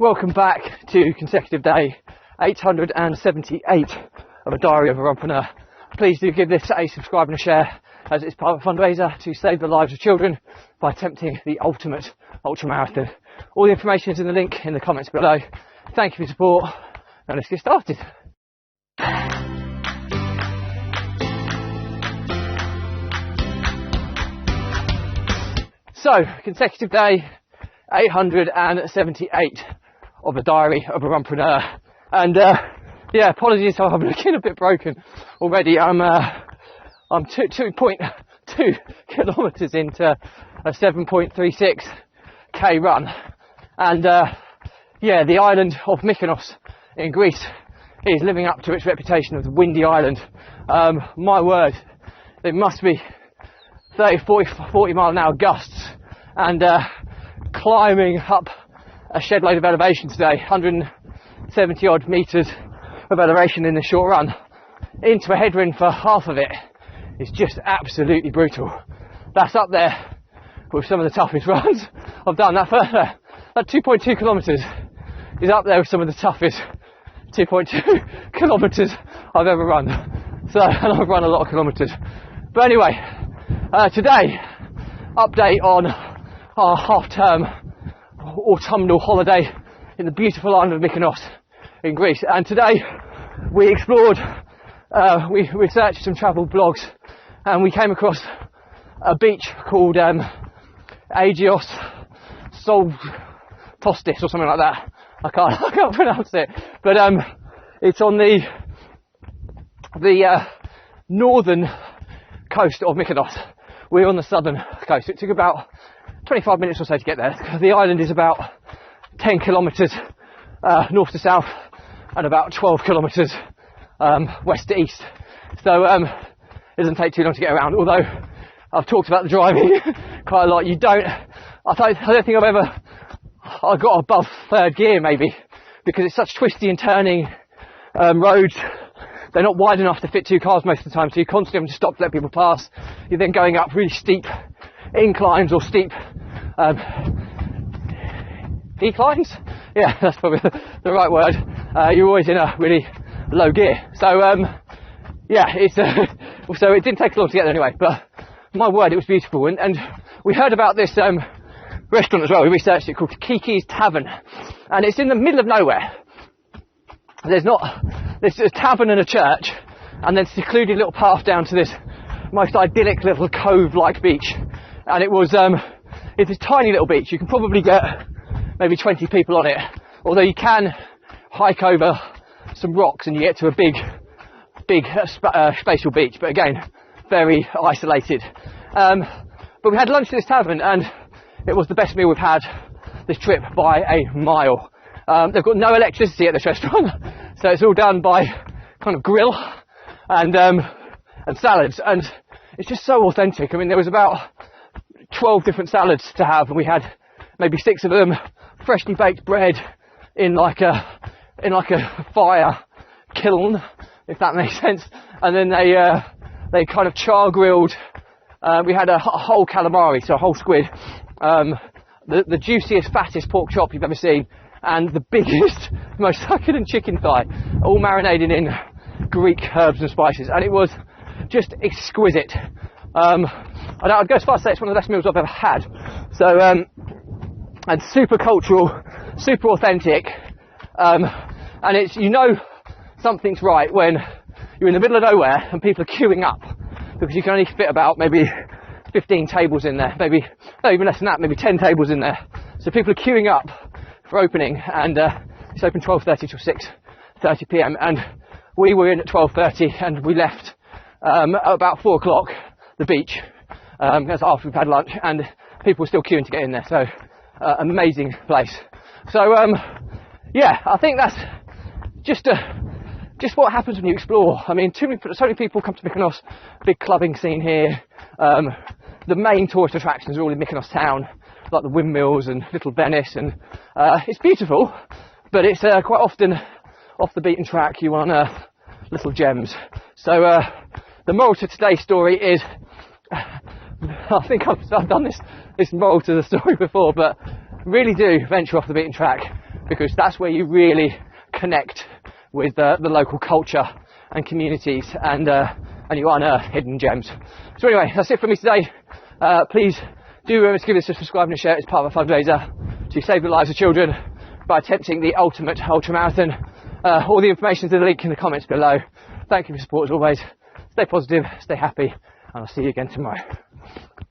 Welcome back to consecutive day 878 of a Diary of a Runpreneur. Please do give this a subscribe and a share, as it's part of a fundraiser to save the lives of children by attempting the ultimate ultramarathon. All the information is in the link in the comments below. Thank you for your support. Now let's get started. So, consecutive day 878 of a Diary of a Runpreneur. And yeah, apologies, I'm looking a bit broken already. I'm 2.2 kilometres into a 7.36k run. And yeah, the island of Mykonos in Greece is living up to its reputation as a windy island. My word, it must be 30, 40 mile an hour gusts, and climbing up a shed load of elevation today, 170 odd metres of elevation in this short run, into a headwind for half of it is just absolutely brutal. That's up there with some of the toughest runs I've done. That 2.2 kilometres is up there with some of the toughest 2.2 kilometres I've ever run. So, and I've run a lot of kilometres. But anyway, today, update on our half-term autumnal holiday in the beautiful island of Mykonos in Greece. And today we explored, we researched some travel blogs, and we came across a beach called Agios Soltostis or something like that. I can't pronounce it, but it's on the northern coast of Mykonos. We're on the southern coast. It took about 25 minutes or so to get there. The island is about 10 kilometres north to south and about 12 kilometres west to east. So it doesn't take too long to get around, although I've talked about the driving quite a lot. I don't think I got above third gear maybe, because it's such twisty and turning roads. They're not wide enough to fit two cars most of the time, so you're constantly having to stop to let people pass. You're then going up really steep inclines or steep declines. Yeah, that's probably the right word. You're always in a really low gear. So yeah, so it didn't take long to get there anyway. But my word, it was beautiful. And we heard about this restaurant as well. We researched it, called Kiki's Tavern, and it's in the middle of nowhere. There's a tavern and a church, and then secluded little path down to this most idyllic little cove-like beach. And it's a tiny little beach. You can probably get maybe 20 people on it, although you can hike over some rocks and you get to a big spatial beach, but again, very isolated. But we had lunch at this tavern, and it was the best meal we've had this trip by a mile. They've got no electricity at this restaurant, so it's all done by kind of grill and salads, and it's just so authentic. I mean, there was about 12 different salads to have, and we had maybe 6 of them, freshly baked bread in like a fire kiln, if that makes sense. And then they kind of char grilled. We had a whole calamari, so a whole squid, the juiciest, fattest pork chop you've ever seen, and the biggest, most succulent chicken thigh, all marinated in Greek herbs and spices, and it was just exquisite. I'd go as far as to say it's one of the best meals I've ever had. So, and super cultural, super authentic, and it's, you know, something's right when you're in the middle of nowhere and people are queuing up, because you can only fit about maybe 15 tables in there, maybe, no, even less than that, maybe 10 tables in there. So people are queuing up for opening, and it's open 12:30 till 6:30 p.m. and we were in at 12:30, and we left at about 4 o'clock the beach. That's after we've had lunch, and people were still queuing to get in there. So amazing place. So yeah, I think that's just what happens when you explore. I mean, so many people come to Mykonos, big clubbing scene here. The main tourist attractions are all in Mykonos town, like the windmills and Little Venice, and it's beautiful, but it's quite often off the beaten track. You unearth little gems. So the moral to today's story is, I think I've done this moral to the story before, but really do venture off the beaten track because that's where you really connect with the local culture and communities, and you unearth hidden gems. So anyway, that's it for me today. Please do remember to give this a subscribe and a share. It's part of a fundraiser to save the lives of children by attempting the ultimate ultramarathon. All the information is in the link in the comments below. Thank you for your support as always. Stay positive, stay happy, and I'll see you again tomorrow.